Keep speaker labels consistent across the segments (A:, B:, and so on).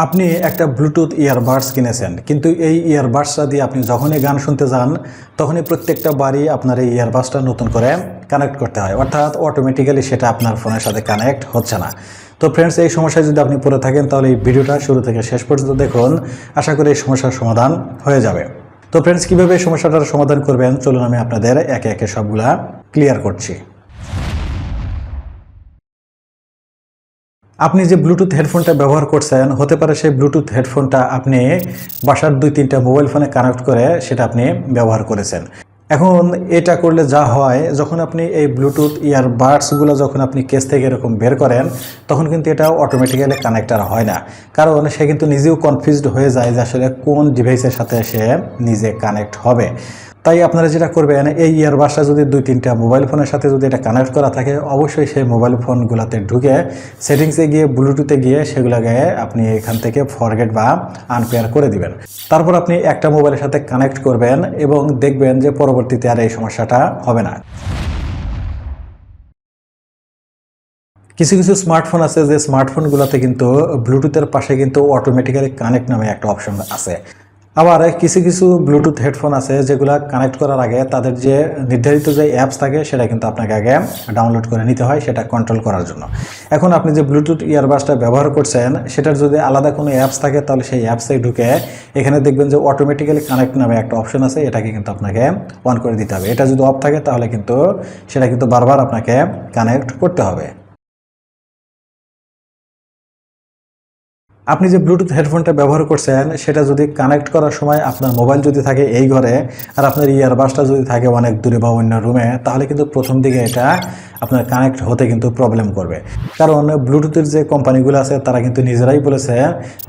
A: আপনি একটা Bluetooth earbuds কিনেছেন, কিন্তু এই ইয়ারবাডসটা দিয়ে আপনি যখনই গান শুনতে যান তখনই প্রত্যেকটা বারই আপনার এই ইয়ারবাডসটা নতুন করে কানেক্ট করতে হয়, অর্থাৎ অটোমেটিক্যালি সেটা আপনার ফোনের সাথে কানেক্ট হচ্ছে না। তো ফ্রেন্ডস, এই সমস্যায় যদি আপনি পড়ে থাকেন তাহলে এই ভিডিওটা শুরু থেকে শেষ পর্যন্ত দেখুন। আশা করি এই সমস্যার সমাধান হয়ে যাবে। তো ফ্রেন্ডস, কীভাবে এই সমস্যাটার সমাধান করবেন চলুন আমি আপনাদের একে একে সবগুলা ক্লিয়ার করছি। আপনি যে ব্লুটুথ হেডফোনটা ব্যবহার করছেন, হতে পারে সেই ব্লুটুথ হেডফোনটা আপনি বাসার 2-3টা মোবাইল ফোনে কানেক্ট করে সেটা আপনি ব্যবহার করেছেন। এখন এটা করলে যা হয়, যখন আপনি এই ব্লুটুথ ইয়ারবাডসগুলো যখন আপনি কেস থেকে এরকম বের করেন তখন কিন্তু এটা অটোমেটিক্যালি কানেক্টার হয় না, কারণ সে কিন্তু নিজেও কনফিউজড হয়ে যায় যে আসলে কোন ডিভাইসের সাথে সে নিজে কানেক্ট হবে। তাই আপনারা যেটা করবেন, এই ইয়ারবাডসটা যদি 2-3টা মোবাইল ফোনের সাথে যদি এটা কানেক্ট করা থাকে, অবশ্যই সেই মোবাইল ফোনগুলোতে ঢুকে সেটিংসে গিয়ে ব্লুটুথে গিয়ে সেগুলোকে আপনি এখান থেকে ফরগেট বা আনপেয়ার করে দিবেন। তারপর আপনি একটা মোবাইলের সাথে কানেক্ট করবেন এবং দেখবেন যে পরবর্তীতে আর এই সমস্যাটা হবে না। কিছু কিছু স্মার্টফোন আছে যে স্মার্টফোনগুলোতে কিন্তু ব্লুটুথের পাশে কিন্তু অটোমেটিক্যালি কানেক্ট নামে একটা অপশন আছে। আবার কিছু কিছু ব্লুটুথ হেডফোন আছে যেগুলো কানেক্ট করার আগে তাদের যে নির্ধারিত যে অ্যাপস থাকে সেটা কিন্তু আপনাকে আগে ডাউনলোড করে নিতে হয় সেটা কন্ট্রোল করার জন্য। এখন আপনি যে ব্লুটুথ ইয়ারবাডসটা ব্যবহার করছেন সেটার যদি আলাদা কোনো অ্যাপস থাকে তাহলে সেই অ্যাপসে ঢুকে এখানে দেখবেন যে অটোমেটিক্যালি কানেক্ট নামে একটা অপশন আছে, এটাকে কিন্তু আপনাকে অন করে দিতে হবে। এটা যদি অফ থাকে তাহলে কিন্তু সেটা কিন্তু বারবার আপনাকে কানেক্ট করতে হবে। আপনি যে ব্লুটুথ হেডফোনটা ব্যবহার করছেন সেটা যদি কানেক্ট করার সময় আপনার মোবাইল যদি থাকে এই ঘরে আর আপনার ইয়ারবাডসটা যদি থাকে অনেক দূরে বা অন্য রুমে, তাহলে কিন্তু প্রথম দিকে এটা আপনার কানেক্ট হতে কিন্তু প্রবলেম করবে। কারণ ব্লুটুথের যে কোম্পানিগুলো আছে তারা কিন্তু নিজেরাই বলেছে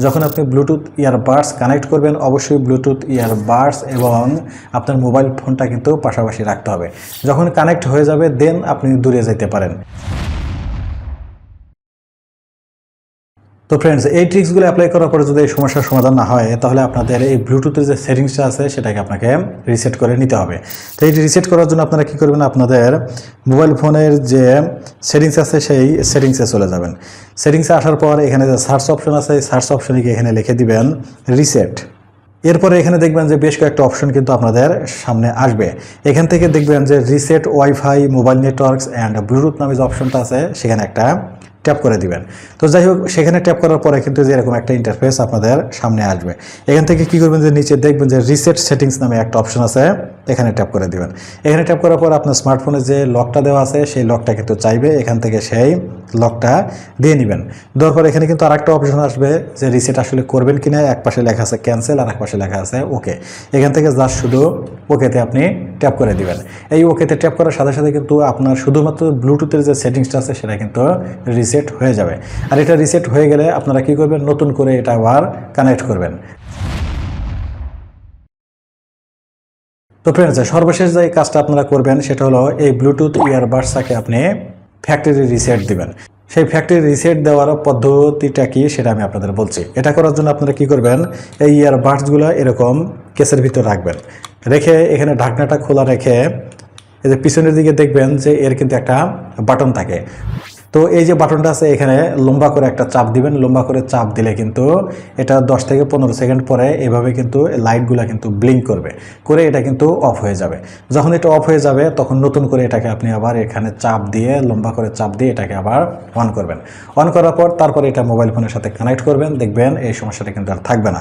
A: যখন আপনি ব্লুটুথ ইয়ারবাডস কানেক্ট করবেন অবশ্যই ব্লুটুথ ইয়ারবাডস এবং আপনার মোবাইল ফোনটা কিন্তু পাশাপাশি রাখতে হবে। যখন কানেক্ট হয়ে যাবে দেন আপনি দূরে যেতে পারেন। তো ফ্রেন্ডস, এই ট্রিক্সগুলো অ্যাপ্লাই করার পরে যদি এই সমস্যার সমাধান না হয় তাহলে আপনাদের এই ব্লুটুথের যে সেটিংসটা আছে সেটাকে আপনাকে রিসেট করে নিতে হবে। তো এই রিসেট করার জন্য আপনারা কী করবেন, আপনাদের মোবাইল ফোনের যে সেটিংস আছে সেই সেটিংসে চলে যাবেন। সেটিংসে আসার পর এখানে যে সার্চ অপশন আছে এই সার্চ অপশনে গিয়ে এখানে লিখে দিবেন রিসেট। এরপরে এখানে দেখবেন যে বেশ কয়েকটা অপশন কিন্তু আপনাদের সামনে আসবে। এখান থেকে দেখবেন যে reset wifi mobile networks and Bluetooth নামে যে অপশনটা আছে সেখানে একটা ট্যাপ করে দিবেন। তো যাই হোক, সেখানে ট্যাপ করার পরে কিন্তু যে এরকম একটা ইন্টারফেস আপনাদের সামনে আসবে। এখান থেকে কি করবেন যে নিচে দেখবেন যে রিসেট সেটিংস নামে একটা অপশন আছে, এখানে ট্যাপ করে দিবেন। এখানে ট্যাপ করার পর আপনার স্মার্টফোনে যে লকটা দেওয়া আছে সেই লকটা কিন্তু চাইবে, এখান থেকে সেই লকটা দিয়ে নেবেন। দেওয়ার পর এখানে কিন্তু আরেকটা অপশন আসবে যে রিসেট আসলে করবেন কিনা। এক পাশে লেখা আছে ক্যান্সেল আর এক পাশে লেখা আছে ওকে। এখান থেকে জাস্ট শুধু ওকেতে আপনি ট্যাপ করে দিবেন। এই ওকেতে ট্যাপ করার সাথে সাথে কিন্তু আপনার শুধুমাত্র ব্লুটুথের যে সেটিংসটা আছে সেটা কিন্তু রিসেট হয়ে যাবে। আর এটা রিসেট হয়ে গেলে আপনারা কি করবেন, নতুন করে এটা আবার কানেক্ট করবেন। তো ফ্রেন্ডস, সর্বশেষ যে কাজটা আপনারা করবেন সেটা হলো এই ব্লুটুথ ইয়ারবাডসটাকে আপনি ফ্যাক্টরি রিসেট দিবেন। সেই ফ্যাক্টরি রিসেট দেওয়ার পদ্ধতিটা কি সেটা আমি আপনাদের বলছি। এটা করার জন্য আপনারা কি করবেন, এই ইয়ারবাডসগুলো এরকম কেসের ভিতর রাখবেন, রেখে এখানে ঢাকনাটা খোলা রেখে এই যে পিছনের দিকে দেখবেন যে এর কিন্তু একটা বাটন থাকে। তো এই যে বাটনটা আছে এখানে লম্বা করে একটা চাপ দিবেন। লম্বা করে চাপ দিলে কিন্তু এটা 10 থেকে 15 সেকেন্ড পরে এভাবে কিন্তু লাইটগুলো কিন্তু ব্লিঙ্ক করবে, করে এটা কিন্তু অফ হয়ে যাবে। যখন এটা অফ হয়ে যাবে তখন নতুন করে এটাকে আপনি আবার এখানে চাপ দিয়ে লম্বা করে চাপ দিয়ে এটাকে আবার অন করবেন। অন করার পর তারপরে এটা মোবাইল ফোনের সাথে কানেক্ট করবেন, দেখবেন এই সমস্যাটা কিন্তু আর থাকবে না।